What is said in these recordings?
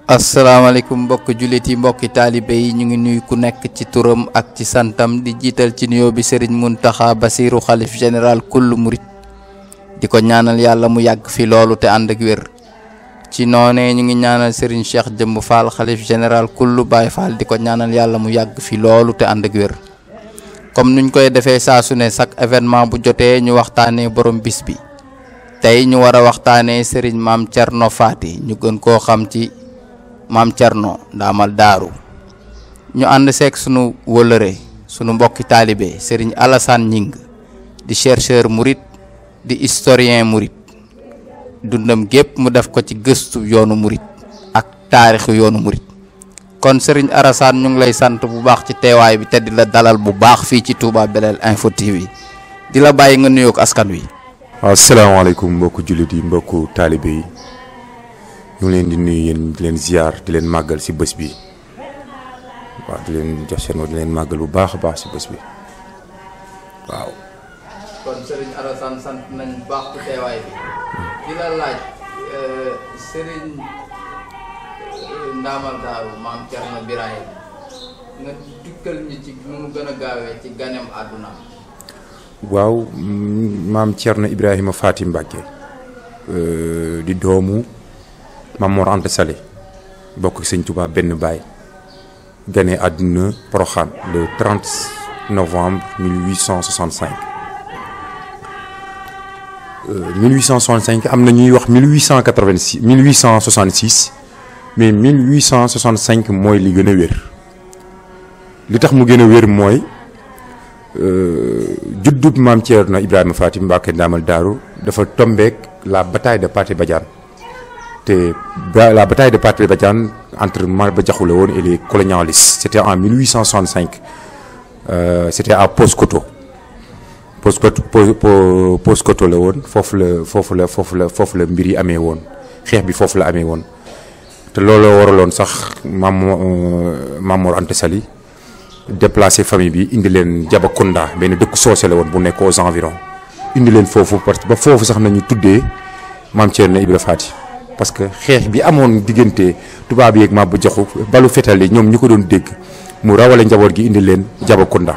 asalaamaaleykum mbokk jullit yi mbokki taalibe yi ñu ngi nuyu ku nekk ci turam ak ci santam di jiital ci nuyoo bi Serigne Mountakha Bassirou xalif général kullu murit di ko ñaanal yàlla mu yàgg fi loolu te ànd ak wér. ci noonee ñu ngi ñaanal Serigne Cheikh Jëmb Fall xalif général kullu Baye Fall di ko ñaanal yàlla mu yàgg fi loolu te ànd ak wér. comme nuñ koy defee saa su ne chaque événement bu jotee ñu waxtaanee borom bis bi tey ñu war a waxtaanee Serigne Maam Thierno Faty ñu gën koo xam ci Maam Thierno Ndamal Daaru ñu ànd seeg sunu wëlëre sunu mbokki taalibe Serigne Alassane Gning di chercheur murit di historien murit dundam gépp mu def ko ci gëstu yoonu murit ak taarixu yoonu murit kon Serigne Alassane ñu ngi lay sant bu baax ci teewaay bi te di la dalal bu baax fii ci Touba Belel Info TV di la bàyyi nga nuyoog askan wi. asalaamaaleykum mbokku jullit yi mbokku taalibe yi ñu ngi leen di nuyu yéen di leen ziar di leen màggal si bés bi waaw di leen jox seen di leen màggal bu baax a baax si bés bi waaw. kon Serigne Alassane sant nañ bu baax ci teewaay bi di la laaj Serigne Ndamal Daaru Maam Thierno Birahim nga dikkal ñi ci nu mu gën a gaawee ci ganem àdduna. waaw Maam Thierno Ibrahima Faty Mbacké di doomu Maam Mor Anta Sali bokk Sëñ Touba benn baay gane àdduna Porokhane le 30 novembre 1865 am na ñuy wax 1886 1866 mais 1865 mooy li gën a wér li tax mu gën a wér mooy juddub Maam Thierno Ibrahima Faty Mbacké Ndamal Daaru dafa tombeek la bataille de Pathé Badiane te la bataille de Pathé Badiane entre Maba Diakhou la woon et les colonialistes c'était en 1865 c'était à Paoskoto la woon foofu la mbir yi amee woon xeex bi foofu la amee woon te looloo waraloon sax Maam Mor Anta Sali déplacé famille bi indi leen Jabakounda benn dëkk soose la woon bu nekk aux environs indi leen foofu parce que ba foofu sax nañu tuddee Maam Thierno Ibra Faty parce que xeex bi amoon diggante tubaab yi ak Maba Diakhou balu fetal yi ñoom ñu ko doon dégg mu rawale njaboot gi indi leen Jabakounda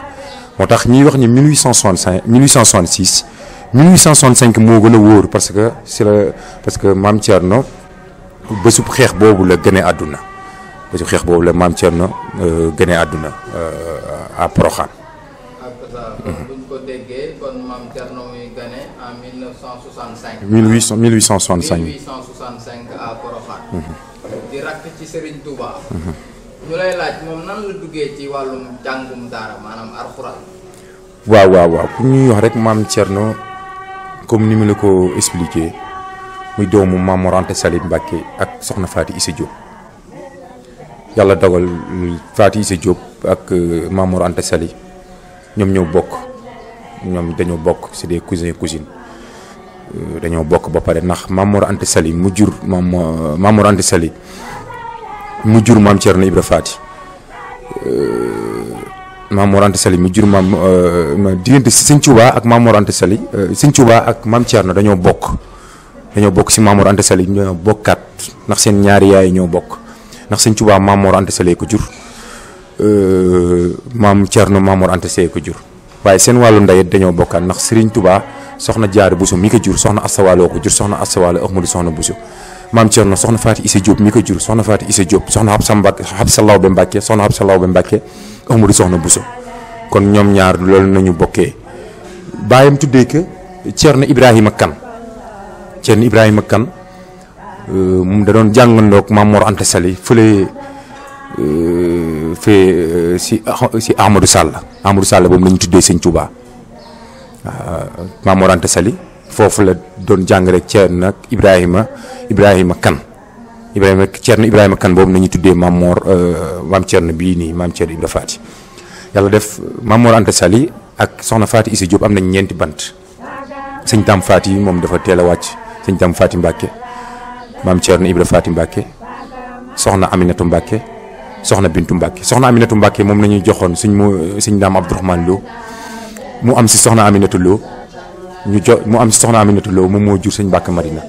moo tax ñuy wax ni 1866 1865 moo gën a wóor parce que Maam Thierno bésub xeex boobu la gënee àdduna bésub xeex boobu la Maam Thierno gënee àdduna à Porokhane. buñ ko déggee kon Maam Thierno muy gane en 1865 à Porokhane. di rakk ci Serigne Touba. ñu lay laaj moom nan la duggee ci wàllum jàngum daara maanaam alxuraan. waaw pour ñuy wax rek Maam Thierno comme ni mu la ko expliqué muy doomu Maam Mor Anta Sali Mbacké ak Soxna Faty Issa Diop yàlla dogal Faty Issa Diop ak Maam Mor Anta Sali ñoom dañoo bokk c'est des cousins cousines dañoo bokk ba pare ndax Maam Mor Anta Sali mu jur Maam Mor Anta Sali mu jur Maam Thierno Ibra Faty Maam Mor Anta Sali mu jur diggante Sëñ Touba ak Maam Mor Anta Sali Sëñ Touba ak Maam Thierno dañoo bokk si Maam Mor Anta Sali ñoo bokkaat ndax seen ñaari yaay ñoo bokk ndax Sëñ Touba Maam Mor Anta Sali ko jur Maam Thierno Maam Mor Anta Sali ko jur waaye seen wàllu ndey dañoo bokkaat ndax Serigne Touba soxna Jaara Bousso mi ko jur soxna Astawalo ko jur soxna Astawalo Ahmadou soxna Bousso Maam Thierno soxna Faty Issa Diop mi ko jur soxna Faty Issa Diop soxna Habsa Lawbe Mbacké soxna Habsa Lawbe Mbacké Ahmadou soxna Bousso kon ñoom ñaar loolu nañu bokkee baayam tuddee ko Thierno Ibrahima Kane moom da doon jàngandoog Maam Mor Anta Sali fële si Amadou Sall boobu la ñu tuddee Sëñ Touba Maam Mor Anta Sali foofu la doon jàng rek Thierno nag Ibrahima Kane Thierno Ibrahima Kane boobu nañu tuddee Maam Thierno bii nii Maam Thierno Ibra Faty yàlla def Maam Mor Anta Sali ak Soxna Faty Issa Diop am nañ ñeenti bant Sëñ Tam Faty moom dafa teel a wàcc Sëñ Tam Faty Mbacké Maam Thierno Ibra Faty Mbacké Soxna Aminatu Mbacké Soxna Bintu Mbacké Soxna Aminatu Mbacké moom la ñuy joxoon Sëñ Daam Abdourahmane Lo mu am si Soxna Aminatu Lo mu am si Soxna Aminatu Lo moom moo jur Sëñ Mbacké Madina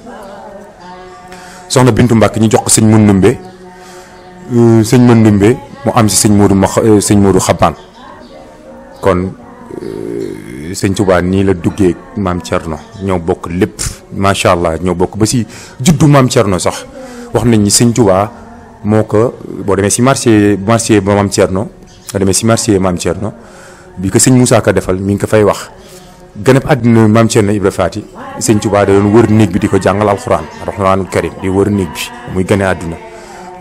soxna Bintu Mbàkke ñu jox ko sëñ Mundumbe sëñ Mandumbe mu am si sëñ Modou Xabaan kon sëñ Touba nii la duggee maam Thierno ñoo bokk lépp macha allah ñoo bokk ba si juddu maam Thierno sax wax nañ ni sëñ Touba moo ko boo demee si marché ba maam Thierno nga demee si marché maam Thierno bi ko sëñ Moussa Ka defal mi ngi ko fay wax gën a àddina maam Thierno Ibra Faty sëñ Touba da doon wër néeg bi di ko jàngal alxuraanul karim di wër néeg bi muy gën a àdduna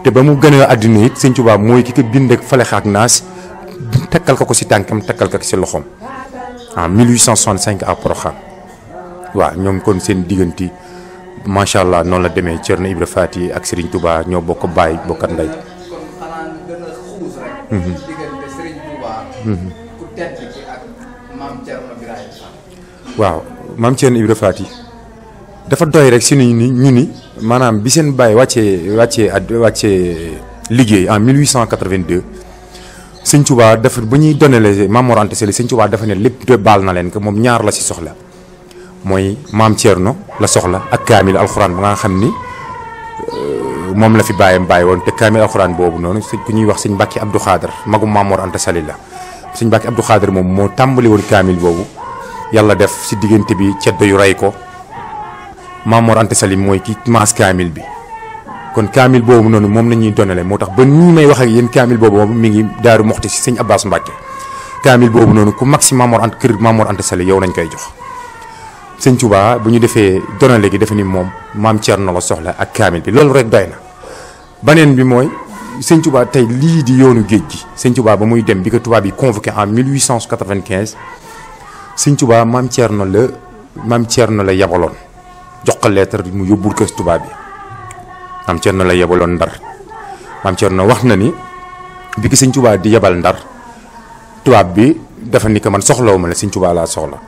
te ba mu gën a àdduna it sëñ Touba mooy ki ko bind ak Falex ak Naas takkal ko si tànkam takkal ko si loxoom en 1865 à Porokhane waaw ñoom kon seen diggante macha allah noonu la demee Thierno Ibra Faty ak Serigne Touba ñoo bokk baay bokkat ndey. kon xanaa ñu gën a xuus rek. diggante Serigne Touba. ku tedd ki ak maam Thierno Birahim Fall. waaw maam Thierno Ibra Faty dafa doy rek si ñu ni maanaam bi seen baay wàccee liggéey en 1882. sëñ Touba dafa ba ñuy donale Maam Mor Anta Sali sëñ Touba dafa ne lépp baal na leen que moom ñaar la si soxla mooy maam Thierno la soxla ak kaamil alxuraan ba nga xam ni moom la fi bàyyam bàyyi woon te kaamil alxuraan boobu noonu ku ñuy wax sëñ Mbàkke Abdou Khader magum Maam Mor Anta Sali la sëñ Mbàkke Abdou Khader moom moo tàmbali woon kaamil boobu yàlla def si diggante bi ceddo yu rey ko Maam Mor Anta Sali mooy ki maas kaamil bi kon kaamil boobu noonu moom la ñuy donale moo tax ba nii may wax ak yéen kaamil boobu moom mi ngi Daaru Moxti si sëñ Abbas Mbàkke kaamil boobu noonu ku mag si Maam Mor Anta kër Maam Mor Anta Sali yow nañ koy jox sëñ Touba bu ñu defee donale gi dafa ni moom maam Thierno la soxla ak kaamil bi loolu rek doy na baneen bi mooy sëñ Touba tey lii di yoonu géej gi sëñ Touba ba muy dem bi ko tubaab yi convoqué en 1895 sëñ Touba maam Thierno la yabaloon jox ko lettre mu yóbbul ko tubaab bi maam Thierno la yabaloon Ndar maam Thierno wax na ni bi ko sëñ Touba di yabal Ndar tubaab bi dafa ni ko man soxlawu ma la sëñ Touba laa soxla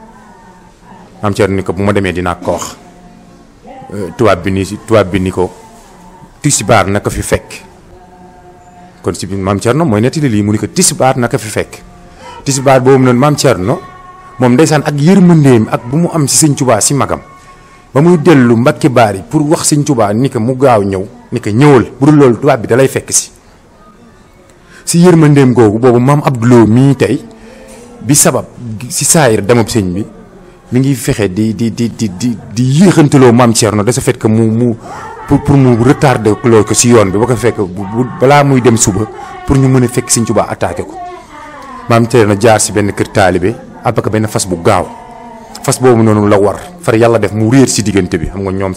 maam Thierno ni ko bu ma demee dinaa ko wax tubaab bi ni ko tisbaar na ko fi fekk kon si maam Thierno mooy nettali lii mu ni ko tisbaar na ko fi fekk tisbaar boobu noonu maam Thierno moom ndeysaan ak yërmandeem ak bu mu am si sëñ Touba si magam ba muy dellu Mbàkke Baari pour wax sëñ Touba ni ko mu gaaw ñëw ni ko ñëwal bu dul loolu tubaab bi da lay fekk si yërmandeem googu boobu maam Abdoulou mii tey bi sabab si saayir demub sëñ bi mi ngi fexe di yéexantaloo maam Thierno de ce fait que pour mu retarder loo ko si yoon bi ba ko fekk balaa muy dem suba pour ñu mën a fekk sëñ Touba attaqué ko maam Thierno jaar si benn kër taalibe abaka benn fas bu gaaw fas boobu noonu la war far yàlla def mu réer si diggante bi xam nga ñoom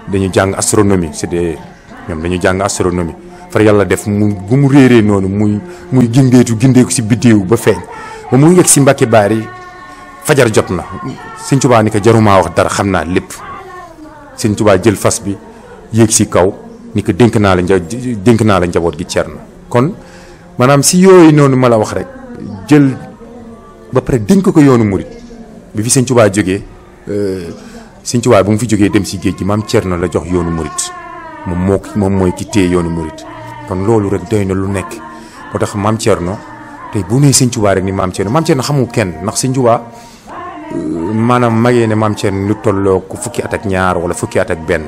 dañu jàng astronomie ñoom dañu jàng astronomie far yàlla def bu mu réeree noonu muy gindeeku si biddéew ba feeñ ba mu yegg si Mbàkke Baari fajar jot na sëñ Touba ni ko jarumaa wax dara xam naa lépp sëñ Touba jël fas bi yéeg si kaw ni ko dénk naa la njaboot gi Thierno kon maanaam si yooyu noonu ma la wax rek jël ba pare dénk ko yoonu murit bi fi sëñ Touba jógee sëñ Touba bu mu fi jógee dem si géej gi maam Thierno la jox yoonu murit moom mooy ki téye yoonu murit kon loolu rek doy na lu nekk moo tax maam Thierno tey bu nee sëñ Touba rek ni maam Thierno xamul kenn ndax sëñ Touba maanaam magee ne maam Thierno lu tolloo ku fukki at ak ñaar wala fukki at ak benn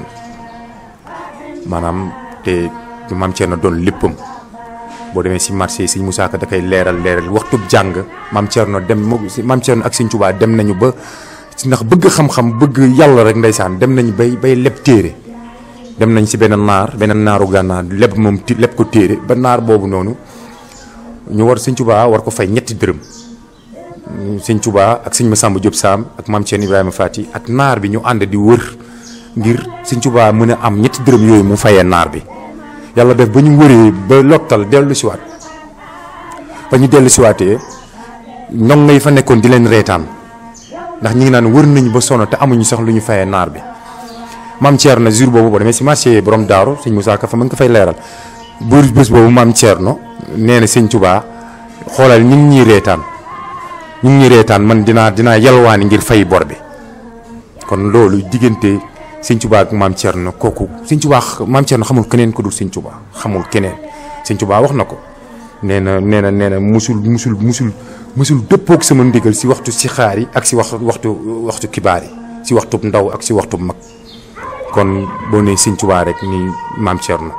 maanaam te maam Thierno doon léppam boo demee si marché yi sëñ Moussa Ka da koy leeral waxtub jàng maam Thierno ak sëñ Touba dem nañu ba ndax bëgg xam-xam bëgg yàlla rek ndeysaan dem nañu bay leb téere dem nañ si benn naaru gànnaar leb ko téere ba naar boobu noonu ñu war sëñ Touba war ko fay ñetti dërëm sëñ Touba ak sëñ Massamba Diop Sam ak maam Thierno Ibrahima Faty ak naar bi ñu ànd di wër ngir sëñ Touba mën a am ñetti dërëm yooyu mu fayee naar bi yàlla def ba ñu wëree ba lottal dellu siwaat ba ñu dellu siwaatee ndongo yi fa nekkoon di leen reetaan ndax ñi ngi naan wër nañu ba sonn te amuñu sax lu ñu fayee naar bi maam Thierno jour boobu boo demee si marché borom daaru sëñ Moussa Ka fa mën ko fay leeral bés boobu maam Thierno nee na sëñ Touba xoolal ñu ngi ñuy reetaan man dinaa yalwaani ngir fay bor bi kon loolu diggante sëñ Touba ak maam Thierno kooku sëñ Touba maam Thierno xamul keneen ku dul sëñ Touba xamul keneen sëñ Touba wax na ko nee na musul dëppoog sama ndigal si waxtu si xaar yi ak si waxtu kibaar yi si waxtu ndaw ak si waxtu mag kon boo nee sëñ Touba rek ni maam Thierno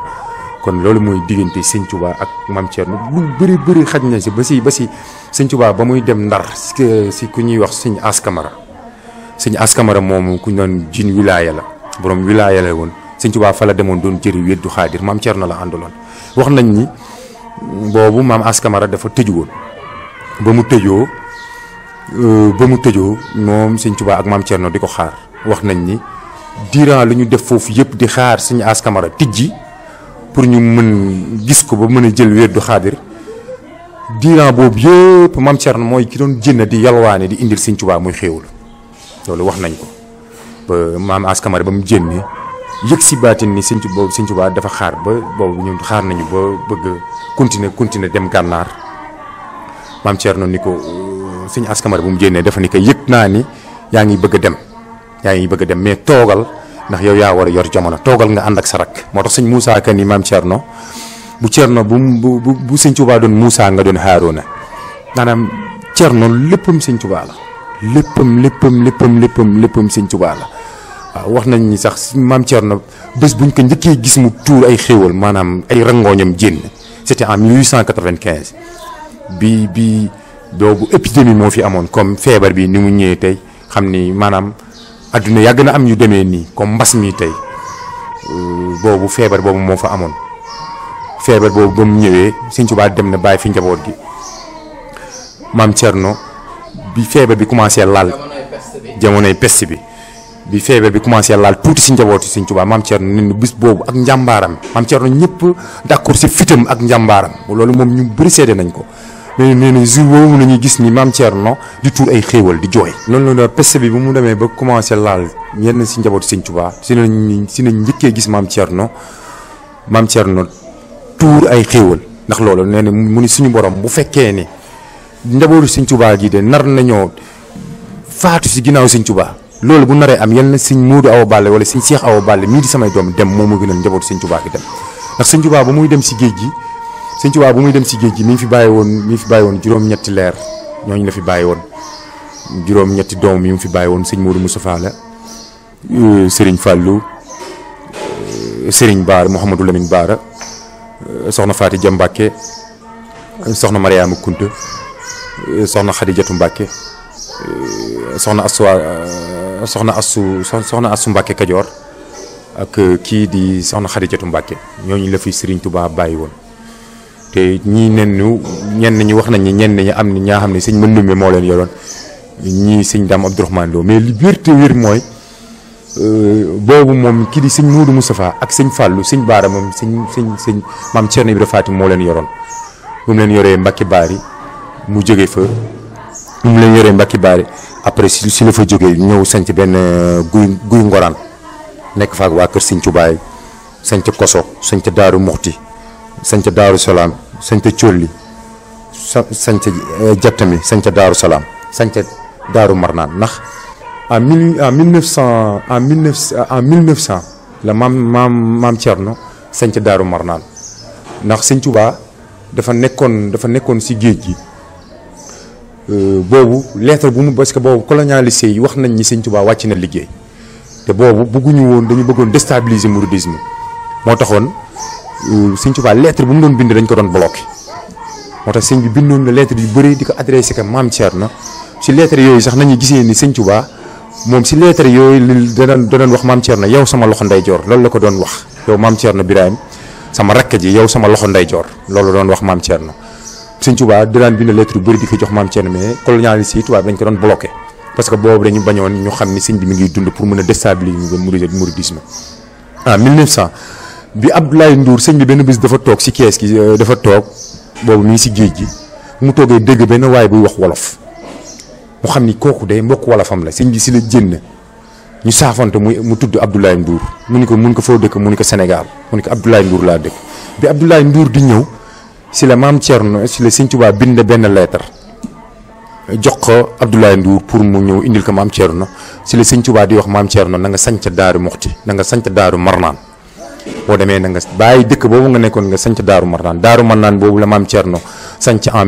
kon loolu mooy diggante sëñ Touba ak maam Thierno lu bëri xaj na si ba si sëñ Touba ba muy dem Ndar si ku ñuy wax sëñ Askamara moomu ku ñu doon jin wilaaya la borom wilaaya la woon sëñ Touba fa la demoon doon jëri weddu xaadir maam Thierno la àndaloon. wax nañ ni boobu maam Askamara dafa tëju woon ba mu tëjoo moom sëñ Touba ak maam Thierno di ko xaar wax nañ ni durant lu ñu def foofu yëpp di xaar sëñ Askamara tijji pour ñu mën gis ko ba mën a jël weddu xaadir durant boobu yëpp maam Thierno mooy ki doon jënd di yalwaane di indil sëñ Touba muy xéewul loolu wax nañ ko ba maam Askamara ba mu jénnee yëg si baatin ni sëñ Touba dafa xaar ba boobu ñun xaar nañu ba bëgg continuer dem gànnaar maam Thierno ni ko sëñ Askamara bu mu jénnee dafa ni ko yëg naa ni yaa ngi bëgg a dem mais toogal ndax yow yaa war a yor jamono toogal nga ànd ak sa rakk moo tax sëñ Moussa Ka ni maam Thierno bu sëñ Touba doon Moussa nga doon Haaruna maanaam Thierno léppam sëñ Touba la léppam sëñ Touba la waaw wax nañ ni sax maam Thierno bés buñ ko njëkkee gis mu tuur ay xéewal maanaam ay rangooñam jénn c'était en 1895 bi boobu épidémie moo fi amoon comme feebar bi ni mu ñëwee tey xam ni maanaam adduna yàgg na am ñu demee nii comme mbas mi tey boobu feebar boobu moo fa amoon feebar boobu ba mu ñëwee sëñ Touba dem na bàyyi fi njaboot gi maam Thierno bi feebar bi commencé laal jamonoy peste bi feebar bi commencé laal tuuti si njaboot yi sëñ Touba maam Thierno ne bis boobu ak njàmbaaram maam Thierno ñëpp d'accord si fitam ak njàmbaaram loolu moom ñu bëri seede nañ ko mais nee na jour boobu la ñuy gis ni maam Thierno di tuur ay xéewal di jooy. loolu la peste bi bu mu demee ba commencé laal ñenn si njaboot sëñ Touba si nañ njëkkee gis maam Thierno tuur ay xéewal ndax loolu nee na mu ni suñu borom bu fekkee ni njabootu sëñ Touba gi de nar nañoo faatu si ginnaaw sëñ Touba loolu bu naree am yal na sëñ Modou Awa Balla wala sëñ Cheikh Awa Balla mii di samay doom dem moo ma gënal njabootu sëñ Touba gi dem ndax sëñ Touba ba muy dem si géej gi mi ngi fi bàyyi woon juróom-ñetti leer ñooñu la fi bàyyi woon juróom-ñetti doom yi mu fi bàyyi woon sëñ Modou Moustapha la Serigne Fallou Serigne Baara Mouhamadou Lamine Baara soxna Faati Ja Mbàkke soxna Mariama Kunta soxna Xadijatu Mbàkke soxna Assu Mbàkke Kajoor ak kii di soxna Xadijatu Mbàkke ñooñu la fi Serigne Touba bàyyi woon te ñenn ñi wax nañ ni ñenn ñi am ni ñaa xam ne sëñ Mandumbe moo leen yoroon ñii sëñ Dame Abdourahmane Lo mais li wér mooy boobu moom kii di sëñ Modou Moustapha ak sëñ Fallou sëñ Baara moom sëñ maam Thierno Ibra Fatim moo leen yoroon bu mu leen yoree Mbacke Baari mu jógee fa bu mu leen yoree Mbacke Baari après si la fa jógee ñëw sanc benn guy ngoraan nekk fa ak waa kër sëñ Touba sanc Koso sanc Daaru Muxti sanc Daaru Salaam sanc Colli sanc Jattami sanc Daaru Salaam sanc Daaru Marnaan ndax en 1900 la maam Thierno sanc Daaru Marnaan ndax sëñ Touba dafa nekkoon si géej gi boobu lettre bu mu parce que boobu colonialiste yi wax nañ ni sëñ Touba wàcc na liggéey te boobu bëgguñu woon dañu bëggoon déstabiliser mouridisme moo taxoon sëñ Touba lettre bu mu doon bind dañ ko doon bloqué moo tax sëñ bi bindoon na lettre yu bëri di ko adressé que maam Thierno si lettre yooyu sax nañu gisee ni sëñ Touba moom si lettre yooyu da doon wax maam Thierno yow sama loxo ndeyjoor loolu la ko doon wax yow maam Thierno Birahim sama rakk ji yow sama loxo ndeyjoor loolu doon wax maam Thierno sëñ Touba da daan bind lettre yu bëri di ko jox maam Thierno mais colonialiste yi tubaab dañ ko doon bloqué parce que boobu dañu bañoon ñu xam ni sëñ bi mi ngi dund pour mën a déstabiliser mouridisme en 1900 bi Abdoulaye Ndour sëñ bi benn bis dafa toog si kees gi dafa toog boobu mi ngi si géej gi mu toogee dégg benn waay buy wax wolof mu xam ni kooku de mbokk wolofam la sëñ bi si la jënn ñu saafante mu tudd Abdoulaye Ndour mu ni ko foo dëkk mu ni ko Sénégal mu ni ko Abdoulaye Ndour laa dëkk bi Abdoulaye Ndour di ñëw si la maam Thierno si la sëñ Touba bind benn lettre jox ko Abdoulaye Ndour pour mu ñëw indil ko maam Thierno si la sëñ Touba di wax maam Thierno na nga sanc Daaru Muxti na nga sanc Daaru Marnaan boo demee na nga bàyyi dëkk boobu nga nekkoon nga sanc Daaru Marnaan boobu la maam Thierno sanc en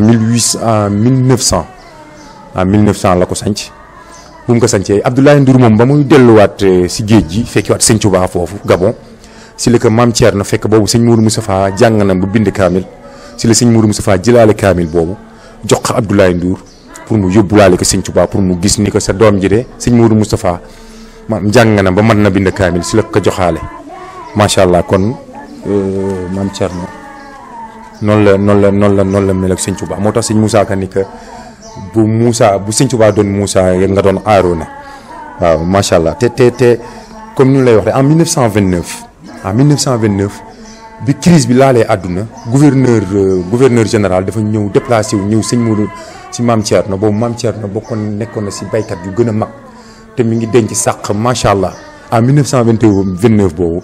1900 la ko sanc bu mu ko sancee Abdoulaye Ndour moom ba muy delluwaat si géej gi fekkiwaat sëñ Touba foofu Gabon si la ko maam Thierno fekk boobu sëñ Mourou Moustapha jàng na bu bind kaamil si la sëñ Mourou Moustapha jëlaale kaamil boobu jox ko Abdoulaye Ndour pour mu yóbbuwaale ko sëñ Touba pour mu gis ni ko sa doom ji de sëñ Mourou Moustapha maam jàng na ba mën na bind kaamil si la ko joxaale macha allah kon maam Thierno noonu la mel ak sëñ Touba moo tax sëñ Moussa Ka ni que bu sëñ Touba doon Moussa nga doon Aaroona waaw macha allah te comme ni lay wax en 1929 bi crise bi laalee àdduna gouverneur général dafa ñëw déplacé wu ñëw sëñ Mourou si maam Thierno boobu maam Thierno nekkoon na si baykat yu gën a mag te mi ngi denc sàq macha allah en 1929 boobu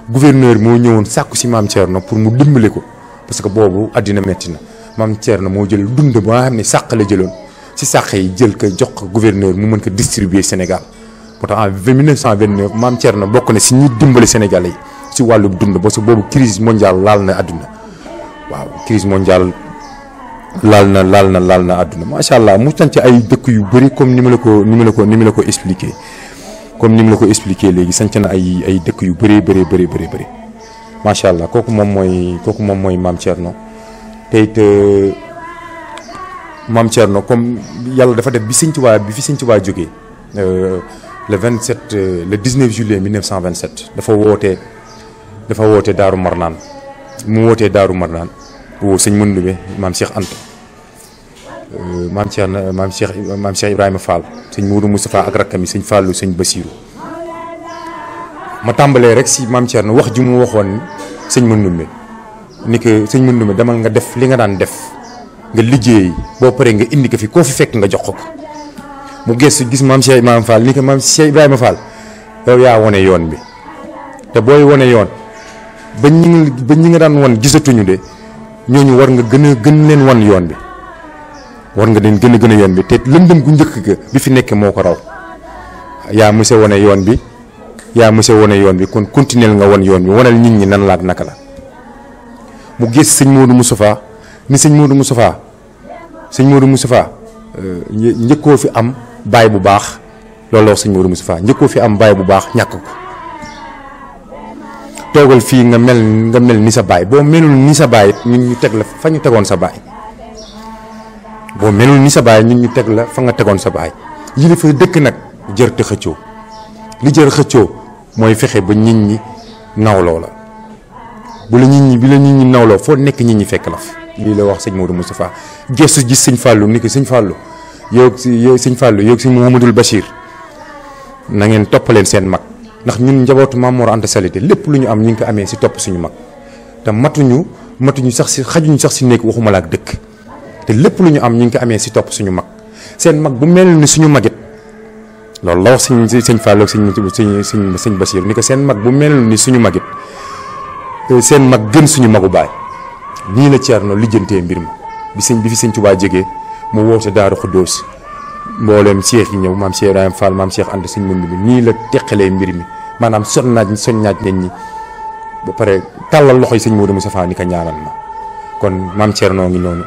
gouverneur moo ñëwoon sàkku si maam Thierno pour mu dimbali ko parce que boobu àddina metti na maam Thierno moo jël dund ba nga xam ne sàq la jëloon si sàq yi jël ko jox ko gouverneur mu mën ko distribuer Sénégal moo tax en 1929 maam Thierno bokk na si ñi dimbali Sénégalais yi si wàllu dund parce que boobu crise mondiale laal na àdduna waaw crise mondiale laal na àdduna macha allah mu tànn ci ay dëkk yu bëri comme ni ma la ko expliqué comme ni ma la ko expliqué léegi sanc na ay dëkk yu bëri macha allah kooku moom mooy maam Thierno te it maam Thierno comme yàlla dafa def bi fi sëñ Tuubaa jógee le 19 juillet 1927 dafa woote Daaru Marnaan mu wootee Daaru Marnaan woo sëñ Mandumbe maam Cheikh Anta maam Cheikh Ibrahima Fall sëñ Mourou Moustapha ak rakkam yi sëñ Fallou sëñ Bassirou ma tàmbalee rek si maam Thierno wax ji mu waxoon sëñ Mandumbe ni que sëñ Mandumbe demal nga def li nga daan def nga liggéey boo paree nga indi ko fi koo fi fekk nga jox ko mu gis maam Cheikh Ibrahima Fall ni que maam Cheikh Ibrahima Fall yow yaa wone yoon bi te booy wone yoon ba ñi nga daan won gisatuñu de ñooñu war nga gën leen wan yoon bi war nga leen gën a yoon bi te lëndëm gu njëkk ga bi fi nekk moo ko raw yaa monsieur wane yoon bi kon continuer nga wan yoon bi wanal nit ñi nan la ak naka la mu gis sëñ Modou Moustapha ni sëñ Modou Moustapha njëkkoo fi am baay bu baax loolu wax sëñ Modou Moustapha njëkkoo fi am baay bu baax ñàkk ko toogal fii nga mel ni sa baay boo melul ni sa baay ñun ñu teg la fa ñu tegoon sa baay boo melul ni sa baay ñun ñu teg la fa nga tegoon sa baay yi dafa dëkk nag jërte xëccoo li jër xëccoo mooy fexe ba nit ñi nawloo la bi la nit ñi nawloo foo nekk nit ñi fekk la fa lii la wax sëñ Modou Moustapha gestu gis sëñ Fallou ni ko sëñ Fallou yow sëñ Mouhamadoul Bachir na ngeen toppaleen seen mag ndax ñun njabootu Maam Mor Anta Sali lépp lu ñu am ñu ngi ko amee si topp suñu mag te matuñu sax si xajuñu sax si nekk waxuma la ak dëkk te lépp lu ñu am ñu ngi ko amee si topp suñu mag seen mag bu mel ni suñu magit loolu la wax sëñ Fallou ak sëñ Bachir ni ko seen mag bu mel ni suñu magit seen mag gën suñu magu baay nii la Thierno lijjantee mbir ma bi fi sëñ Touba jógee mu woote Daaru Xuddoos mbooleem Cheikh yi ñëw maam Cheikh Ibrahima Fall maam Cheikh Anta sëñ Mandumbe bi nii la teqalee mbir mi maanaam soññaaj nit ñi ba pare tàllal loxo yi sëñ Modou Moustapha ni ko ñaanal ma kon maam Thierno ngi noonu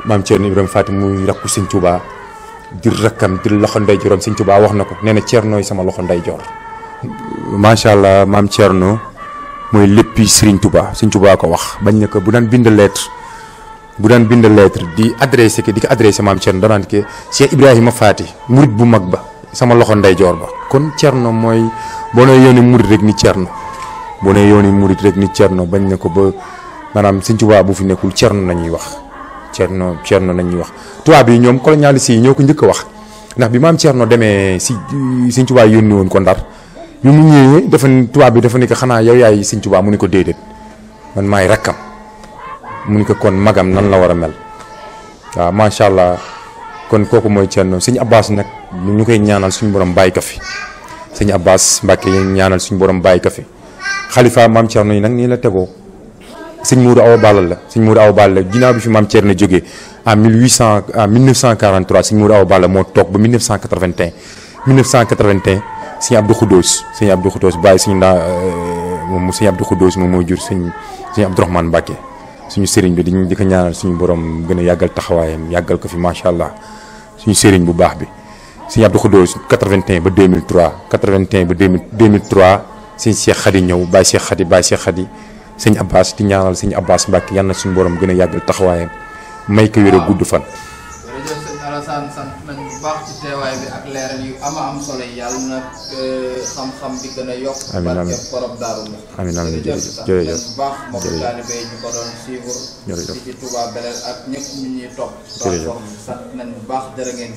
maam Thierno Ibrahima Faty muy rakku sëñ Touba di rakkam di loxo ndeyjooram sëñ Touba wax na ko nee na Thierno yi sama loxo ndeyjoor macha allah maam Thierno mooy léppi Serigne Touba sëñ Touba ko wax bañ na ko bu daan bind lettre di adressé maam Thierno danaan ke Cheikh Ibrahima Faty murit bu mag ba sama loxo ndeyjoor ba kon Thierno mooy boo nee yooni murit rek ni Thierno bañ na ko ba maanaam sëñ Touba bu fi nekkul Thierno nañuy wax Thierno nañuy wax tubaab yi ñoom colonialiste yi ñoo ko njëkk a wax ndax bi maam Thierno demee si sëñ Touba yónni woon ko Ndar bi mu ñëwee tubaab bi dafa ne ko xanaa yow yaay sëñ Touba mu ne ko déedéet man maay rakkam mu ne ko kon magam nan la war a mel waaw macha allah kon kooku mooy Thierno sëñ Abbas nag ñu koy ñaanal suñu borom bàyyi ko fi sëñ Abbas Mbacke yi ñaanal suñu borom bàyyi ko fi xalifa maam Thierno yi nag nii la tegoo sëñ Mourou Awa Balla ginnaaw bi fi maam Thierno jógee en 1943 sëñ Mourou Awa Balla moo toog ba 1981 sëñ Abdou Khoudous bàyyi sëñ Abdou Khoudous moom moo jur sëñ Abdourahmane Mbacke suñu sëriñ bi di ko ñaanal suñu borom gën a yàggal taxawaayam yàggal ko fi macha allah suñu sëriñ bu baax bi sëñ Abdou Khoudous 81 ba 2003 sëñ Cheikh Khady ñëw Baye Cheikh Khady sëñ Abbas di ñaanal sëñ Abbas Mbacke yal na suñu borom gën a yàggal taxawaayam may ko wér a gudd fan. jërëjëf sëñ Alassane sant nañ bu baax ci teewaay bi ak leeral yu am solo yi yàlla na xam-xam bi gën a yokk. amiin amiin barke borom Daaru la. amiin amiin jërëjëf sant nañ bu baax mbokk taalibe yi ñu ko doon suivre. jërëjëf ci Touba Belel ak ñëpp ñu ñuy topp. jërëjëf sant nañ bu baax jërë ngeen